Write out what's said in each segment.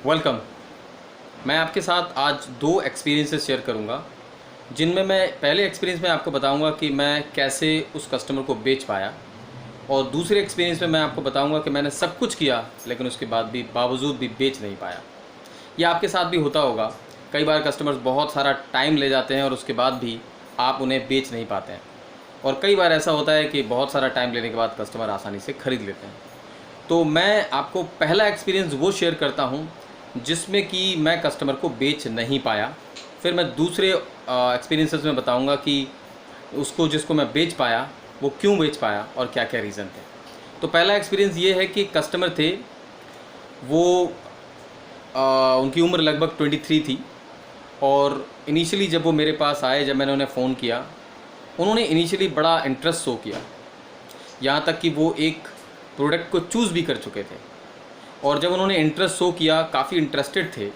Welcome. मैं आपके साथ आज दो एक्सपीरियंसेस शेयर करूंगा, जिनमें मैं पहले एक्सपीरियंस में आपको बताऊंगा कि मैं कैसे उस कस्टमर को बेच पाया, और दूसरे एक्सपीरियंस में मैं आपको बताऊंगा कि मैंने सब कुछ किया लेकिन उसके बावजूद भी बेच नहीं पाया। ये आपके साथ भी होता होगा। कई बार कस्टमर्स बहुत सारा टाइम ले जाते हैं और उसके बाद भी आप उन्हें बेच नहीं पाते हैं, और कई बार ऐसा होता है कि बहुत सारा टाइम लेने के बाद कस्टमर आसानी से ख़रीद लेते हैं। तो मैं आपको पहला एक्सपीरियंस वो शेयर करता हूँ जिसमें कि मैं कस्टमर को बेच नहीं पाया। फिर मैं दूसरे एक्सपीरियंसेस में बताऊंगा कि उसको जिसको मैं बेच पाया वो क्यों बेच पाया और क्या क्या रीज़न थे। तो पहला एक्सपीरियंस ये है कि कस्टमर थे वो उनकी उम्र लगभग 23 थी, और इनिशियली जब वो मेरे पास आए, जब मैंने उन्हें फ़ोन किया, उन्होंने इनिशियली बड़ा इंटरेस्ट शो किया, यहाँ तक कि वो एक प्रोडक्ट को चूज़ भी कर चुके थे। और जब उन्होंने इंटरेस्ट शो किया, काफ़ी इंटरेस्टेड थे,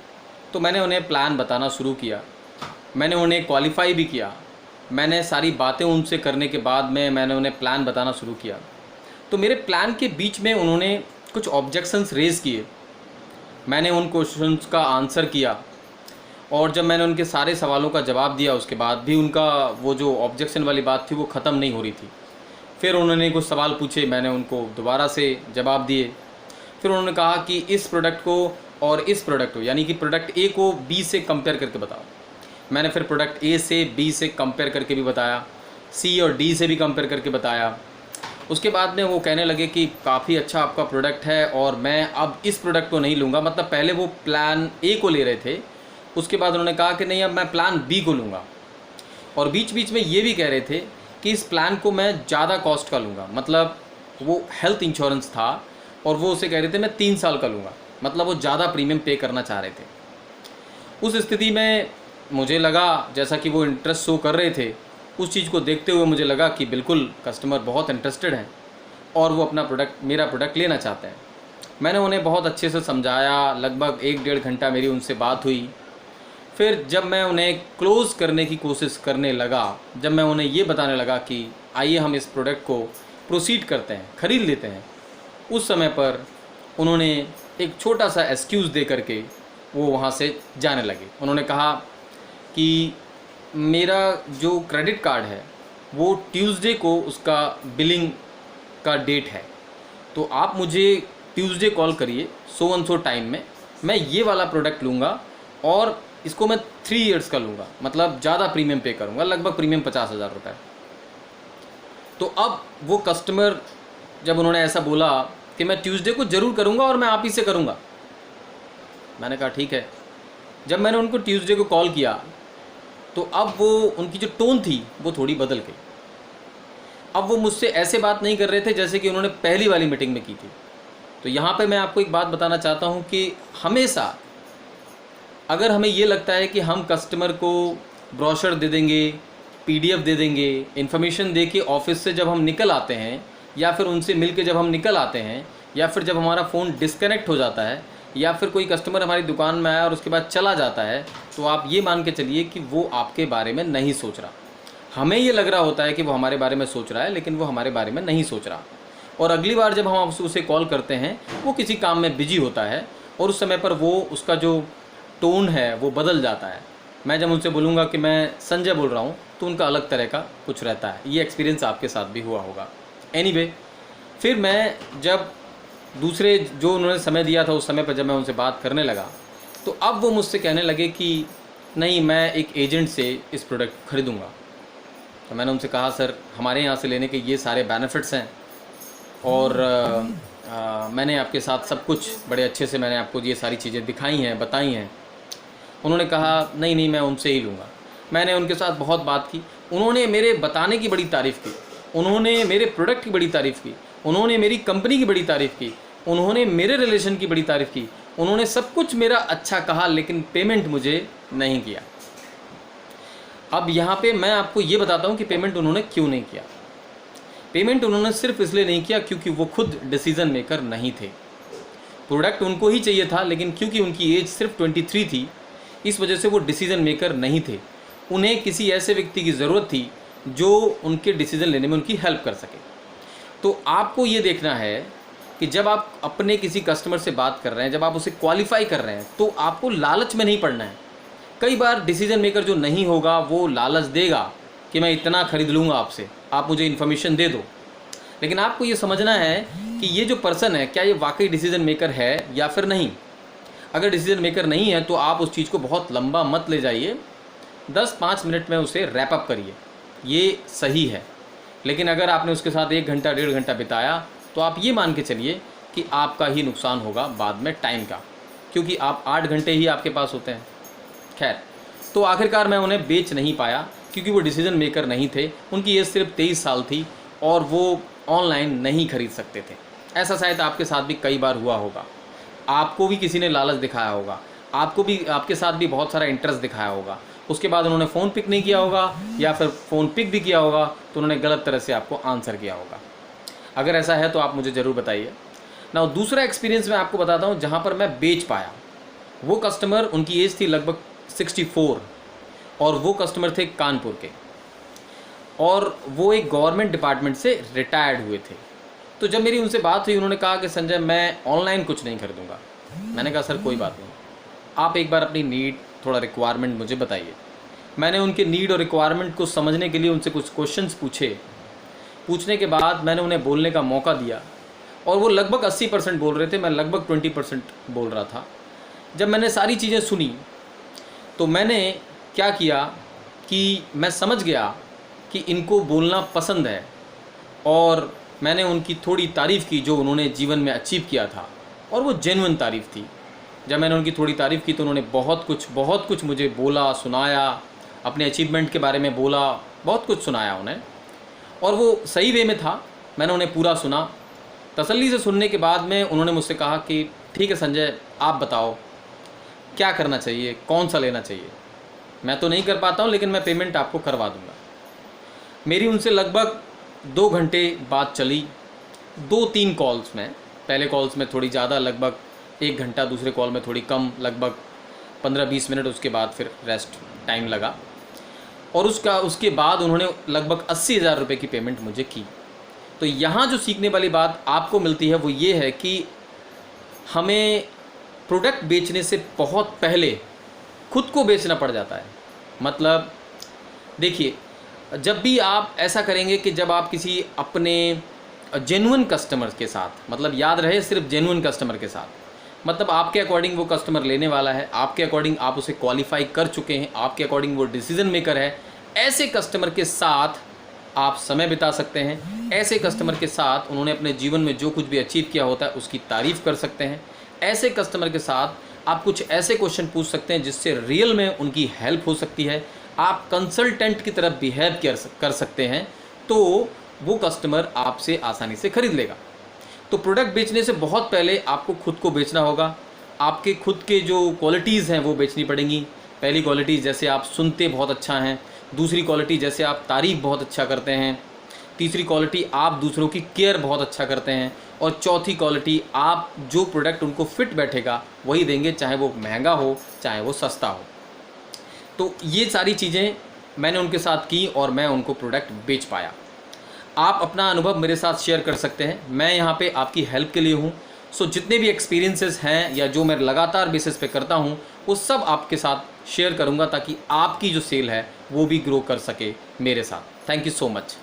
तो मैंने उन्हें प्लान बताना शुरू किया। मैंने उन्हें क्वालिफाई भी किया। मैंने सारी बातें उनसे करने के बाद में मैंने उन्हें प्लान बताना शुरू किया। तो मेरे प्लान के बीच में उन्होंने कुछ ऑब्जेक्शंस रेज़ किए। मैंने उन क्वेश्चंस का आंसर किया, और जब मैंने उनके सारे सवालों का जवाब दिया उसके बाद भी उनका वो जो ऑब्जेक्शन वाली बात थी वो ख़त्म नहीं हो रही थी। फिर उन्होंने कुछ सवाल पूछे, मैंने उनको दोबारा से जवाब दिए। फिर उन्होंने कहा कि इस प्रोडक्ट को और इस प्रोडक्ट को, यानी कि प्रोडक्ट ए को बी से कंपेयर करके बताओ। मैंने फिर प्रोडक्ट ए से बी से कंपेयर करके भी बताया, सी और डी से भी कंपेयर करके बताया। उसके बाद में वो कहने लगे कि काफ़ी अच्छा आपका प्रोडक्ट है और मैं अब इस प्रोडक्ट को नहीं लूँगा। मतलब पहले वो प्लान ए को ले रहे थे, उसके बाद उन्होंने कहा कि नहीं, अब मैं प्लान बी को लूँगा। और बीच बीच में ये भी कह रहे थे कि इस प्लान को मैं ज़्यादा कॉस्ट का लूँगा। मतलब वो हेल्थ इंश्योरेंस था और वो उसे कह रहे थे मैं 3 साल का लूँगा। मतलब वो ज़्यादा प्रीमियम पे करना चाह रहे थे। उस स्थिति में मुझे लगा, जैसा कि वो इंटरेस्ट शो कर रहे थे, उस चीज़ को देखते हुए मुझे लगा कि बिल्कुल कस्टमर बहुत इंटरेस्टेड हैं और वो अपना प्रोडक्ट, मेरा प्रोडक्ट लेना चाहते हैं। मैंने उन्हें बहुत अच्छे से समझाया। लगभग 1-1.5 घंटा मेरी उनसे बात हुई। फिर जब मैं उन्हें क्लोज़ करने की कोशिश करने लगा, जब मैं उन्हें ये बताने लगा कि आइए हम इस प्रोडक्ट को प्रोसीड करते हैं, ख़रीद लेते हैं, उस समय पर उन्होंने एक छोटा सा एक्सक्यूज़ दे करके वो वहाँ से जाने लगे। उन्होंने कहा कि मेरा जो क्रेडिट कार्ड है वो ट्यूसडे को उसका बिलिंग का डेट है, तो आप मुझे ट्यूसडे कॉल करिए सो एंड सो टाइम में, मैं ये वाला प्रोडक्ट लूँगा और इसको मैं 3 ईयर्स का लूँगा। मतलब ज़्यादा प्रीमियम पे करूँगा, लगभग प्रीमियम 50,000 रुपये। तो अब वो कस्टमर, जब उन्होंने ऐसा बोला कि मैं ट्यूसडे को ज़रूर करूँगा और मैं आप ही से करूँगा, मैंने कहा ठीक है। जब मैंने उनको ट्यूसडे को कॉल किया तो अब वो, उनकी जो टोन थी वो थोड़ी बदल गई। अब वो मुझसे ऐसे बात नहीं कर रहे थे जैसे कि उन्होंने पहली वाली मीटिंग में की थी। तो यहाँ पे मैं आपको एक बात बताना चाहता हूँ कि हमेशा अगर हमें ये लगता है कि हम कस्टमर को ब्रोशर दे देंगे, पीडीएफ दे देंगे, इन्फॉर्मेशन दे के ऑफिस से जब हम निकल आते हैं, या फिर उनसे मिल के जब हम निकल आते हैं, या फिर जब हमारा फ़ोन डिस्कनेक्ट हो जाता है, या फिर कोई कस्टमर हमारी दुकान में आया और उसके बाद चला जाता है, तो आप ये मान के चलिए कि वो आपके बारे में नहीं सोच रहा। हमें ये लग रहा होता है कि वो हमारे बारे में सोच रहा है, लेकिन वो हमारे बारे में नहीं सोच रहा। और अगली बार जब हम उसे कॉल करते हैं, वो किसी काम में बिजी होता है और उस समय पर वो, उसका जो टोन है वो बदल जाता है। मैं जब उनसे बोलूँगा कि मैं संजय बोल रहा हूँ, तो उनका अलग तरह का कुछ रहता है। ये एक्सपीरियंस आपके साथ भी हुआ होगा। एनीवे, फिर मैं जब दूसरे जो उन्होंने समय दिया था उस समय पर जब मैं उनसे बात करने लगा, तो अब वो मुझसे कहने लगे कि नहीं, मैं एक एजेंट से इस प्रोडक्ट खरीदूँगा। तो मैंने उनसे कहा, सर हमारे यहाँ से लेने के ये सारे बेनिफिट्स हैं और मैंने आपके साथ सब कुछ बड़े अच्छे से, मैंने आपको ये सारी चीज़ें दिखाई हैं, बताई हैं। उन्होंने कहा नहीं नहीं, मैं उनसे ही लूँगा। मैंने उनके साथ बहुत बात की। उन्होंने मेरे बताने की बड़ी तारीफ़ की, उन्होंने मेरे प्रोडक्ट की बड़ी तारीफ़ की, उन्होंने मेरी कंपनी की बड़ी तारीफ़ की, उन्होंने मेरे रिलेशन की बड़ी तारीफ़ की, उन्होंने सब कुछ मेरा अच्छा कहा, लेकिन पेमेंट मुझे नहीं किया। अब यहाँ पे मैं आपको ये बताता हूँ कि पेमेंट उन्होंने क्यों नहीं किया। पेमेंट उन्होंने सिर्फ इसलिए नहीं किया क्योंकि वो खुद डिसीज़न मेकर नहीं थे। प्रोडक्ट उनको ही चाहिए था, लेकिन क्योंकि उनकी एज सिर्फ 23 थी, इस वजह से वो डिसीज़न मेकर नहीं थे। उन्हें किसी ऐसे व्यक्ति की ज़रूरत थी जो उनके डिसीज़न लेने में उनकी हेल्प कर सके। तो आपको ये देखना है कि जब आप अपने किसी कस्टमर से बात कर रहे हैं, जब आप उसे क्वालिफाई कर रहे हैं, तो आपको लालच में नहीं पड़ना है। कई बार डिसीजन मेकर जो नहीं होगा वो लालच देगा कि मैं इतना खरीद लूँगा आपसे, आप मुझे इन्फॉर्मेशन दे दो। लेकिन आपको ये समझना है कि ये जो पर्सन है, क्या ये वाकई डिसीजन मेकर है या फिर नहीं। अगर डिसीजन मेकर नहीं है तो आप उस चीज़ को बहुत लंबा मत ले जाइए, 10-5 मिनट में उसे रैप अप करिए, ये सही है। लेकिन अगर आपने उसके साथ 1 घंटा 1.5 घंटा बिताया तो आप ये मान के चलिए कि आपका ही नुकसान होगा बाद में टाइम का, क्योंकि आप 8 घंटे ही आपके पास होते हैं। खैर, तो आखिरकार मैं उन्हें बेच नहीं पाया क्योंकि वो डिसीजन मेकर नहीं थे। उनकी एज सिर्फ 23 साल थी और वो ऑनलाइन नहीं खरीद सकते थे। ऐसा शायद आपके साथ भी कई बार हुआ होगा। आपको भी किसी ने लालच दिखाया होगा, आपके साथ भी बहुत सारा इंटरेस्ट दिखाया होगा, उसके बाद उन्होंने फ़ोन पिक नहीं किया होगा, या फिर फ़ोन पिक भी किया होगा तो उन्होंने गलत तरह से आपको आंसर किया होगा। अगर ऐसा है तो आप मुझे ज़रूर बताइए ना। दूसरा एक्सपीरियंस मैं आपको बताता हूँ जहाँ पर मैं बेच पाया। वो कस्टमर, उनकी एज थी लगभग 64 और वो कस्टमर थे कानपुर के, और वो एक गवर्नमेंट डिपार्टमेंट से रिटायर्ड हुए थे। तो जब मेरी उनसे बात हुई, उन्होंने कहा कि संजय, मैं ऑनलाइन कुछ नहीं खरीदूंगा। मैंने कहा सर कोई बात नहीं, आप एक बार अपनी नीड, थोड़ा रिक्वायरमेंट मुझे बताइए। मैंने उनके नीड और रिक्वायरमेंट को समझने के लिए उनसे कुछ क्वेश्चंस पूछे। पूछने के बाद मैंने उन्हें बोलने का मौका दिया और वो लगभग 80% बोल रहे थे, मैं लगभग 20% बोल रहा था। जब मैंने सारी चीज़ें सुनी तो मैंने क्या किया कि मैं समझ गया कि इनको बोलना पसंद है, और मैंने उनकी थोड़ी तारीफ़ की जो उन्होंने जीवन में अचीव किया था, और वो जेन्युइन तारीफ़ थी। जब मैंने उनकी थोड़ी तारीफ़ की तो उन्होंने बहुत कुछ मुझे बोला, सुनाया, अपने अचीवमेंट के बारे में बोला, बहुत कुछ सुनाया उन्हें, और वो सही वे में था। मैंने उन्हें पूरा सुना। तसल्ली से सुनने के बाद में उन्होंने मुझसे कहा कि ठीक है संजय, आप बताओ क्या करना चाहिए, कौन सा लेना चाहिए। मैं तो नहीं कर पाता हूँ, लेकिन मैं पेमेंट आपको करवा दूँगा। मेरी उनसे लगभग 2 घंटे बात चली, 2-3 कॉल्स में। पहले कॉल्स में थोड़ी ज़्यादा, लगभग 1 घंटा, दूसरे कॉल में थोड़ी कम, लगभग 15-20 मिनट। उसके बाद फिर रेस्ट टाइम लगा, और उसके बाद उन्होंने लगभग 80,000 रुपये की पेमेंट मुझे की। तो यहाँ जो सीखने वाली बात आपको मिलती है वो ये है कि हमें प्रोडक्ट बेचने से बहुत पहले खुद को बेचना पड़ जाता है। मतलब देखिए, जब भी आप ऐसा करेंगे कि जब आप किसी अपने जेन्युइन कस्टमर के साथ, मतलब याद रहे सिर्फ जेन्युइन कस्टमर के साथ, मतलब आपके अकॉर्डिंग वो कस्टमर लेने वाला है, आपके अकॉर्डिंग आप उसे क्वालिफाई कर चुके हैं, आपके अकॉर्डिंग वो डिसीजन मेकर है, ऐसे कस्टमर के साथ आप समय बिता सकते हैं। ऐसे कस्टमर के साथ उन्होंने अपने जीवन में जो कुछ भी अचीव किया होता है उसकी तारीफ़ कर सकते हैं। ऐसे कस्टमर के साथ आप कुछ ऐसे क्वेश्चन पूछ सकते हैं जिससे रियल में उनकी हेल्प हो सकती है। आप कंसल्टेंट की तरह बिहेव कर सकते हैं, तो वो कस्टमर आपसे आसानी से खरीद लेगा। तो प्रोडक्ट बेचने से बहुत पहले आपको खुद को बेचना होगा। आपके खुद के जो क्वालिटीज़ हैं वो बेचनी पड़ेंगी। पहली क्वालिटी, जैसे आप सुनते बहुत अच्छा हैं। दूसरी क्वालिटी, जैसे आप तारीफ़ बहुत अच्छा करते हैं। तीसरी क्वालिटी, आप दूसरों की केयर बहुत अच्छा करते हैं। और चौथी क्वालिटी, आप जो प्रोडक्ट उनको फिट बैठेगा वही देंगे, चाहे वो महंगा हो चाहे वो सस्ता हो। तो ये सारी चीज़ें मैंने उनके साथ की और मैं उनको प्रोडक्ट बेच पाया। आप अपना अनुभव मेरे साथ शेयर कर सकते हैं, मैं यहाँ पे आपकी हेल्प के लिए हूँ। सो जितने भी एक्सपीरियंसेस हैं या जो मैं लगातार बेसिस पे करता हूँ वो सब आपके साथ शेयर करूँगा, ताकि आपकी जो सेल है वो भी ग्रो कर सके मेरे साथ। Thank you so much.